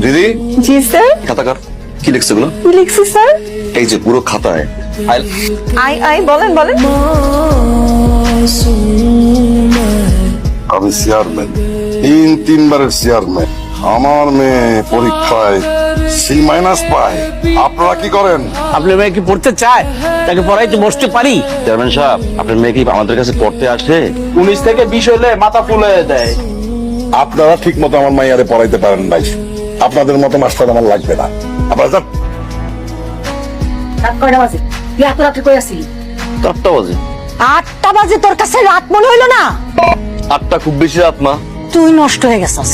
দিদি জি স্যার। খাতাকার কি লিখছে গুলো? কি লিখছি স্যার? এই যে পুরো খাতায় আই আই বলেন বলেন। আমি চেয়ারম্যান, তিনবারের চেয়ারম্যান। আমার মেয়ে পরীক্ষায় সি মাইনাস পায়, আপনারা কি করেন? আপনার মেয়ে কি পড়তে চায়? তাকে পড়াইতে বসতে পারি? চেয়ারম্যান সাহেব, আপনার মেয়ে কি আমাদের কাছে পড়তে আসে? 19 থেকে 20 হলে মাথা ফুলে দেয়। আপনারা ঠিক মতো আমার মাইয়ারে পড়াইতে পারেন নাই, আপনাদের মতো মাস্টার আমার লাগবে না। আপনারা যান। রাত কয়টা বাজে? তুই এত রাত্রে কই আসছিলি? 8টা বাজে। 8টা বাজে তোর কাছে রাত মনে হইলো না? 8টা খুব বেশি রাত মা। তুই নষ্ট হয়ে গেছস,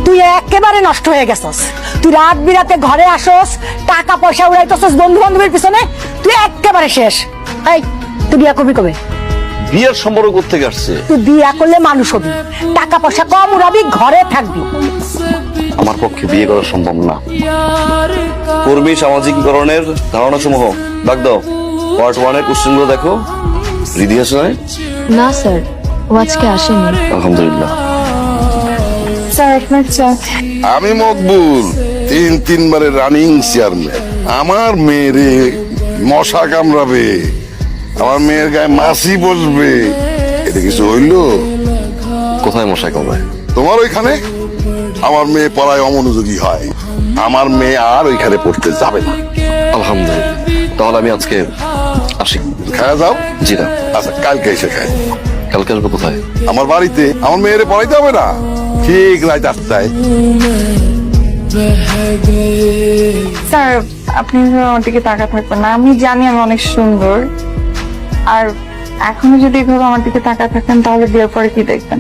তুই একেবারে নষ্ট হয়ে গেছস। তুই রাত বিরাতে ঘরে আসস, টাকা পয়সা উড়াইতেছস বন্ধু বান্ধবের পিছনে, তুই একেবারে শেষ। এই তুই বিয়া করবি কবে? বিয়ের সম্পর্ক কোত্থেকে আসছে? তুই বিয়া করলে মানুষ হবি, টাকা পয়সা কম উড়াবি, ঘরে থাকবি। আমার পক্ষে বিয়ে করা সম্ভব না। কর্মী সামাজিকীকরণের ধারণা সমূহ ডাক দাও। পার্ট 1 এর কোশ্চেনগুলো দেখো। রিদি আছে না? না স্যার, ও আজকে আসেনি। আলহামদুলিল্লাহ। স্যার আপনার চা। আমি মকবুল, তিনবারের রানিং চেয়ারম্যান। আমার মেয়েরে মশা কামড়াবে, আমার মেয়ের গায়ে মাছি বসবে, এটা কিছু হইলো? কোথায় মশাই কমায়? তোমার ওইখানে আমার মেয়ে পড়ায় অমনোযোগী হয়, আমার মেয়ে আর ওইখানে পড়তে যাবে না। আলহামদুলিল্লাহ। তাহলে আমি আজকে আসি। খায়া যাও। জি না। আচ্ছা, কালকে এসে খাই। কালকে আসবো কোথায়? আমার বাড়িতে। আমার মেয়েরে পড়াইতে হবে না? ঠিক রাত 8টায়। স্যার আপনি আমার দিকে তাকা থাকবেন না, আমি জানি আমি অনেক সুন্দর, আর এখনো যদি এভাবে আমার দিকে তাকা থাকেন তাহলে বিয়ের পরে কি দেখবেন?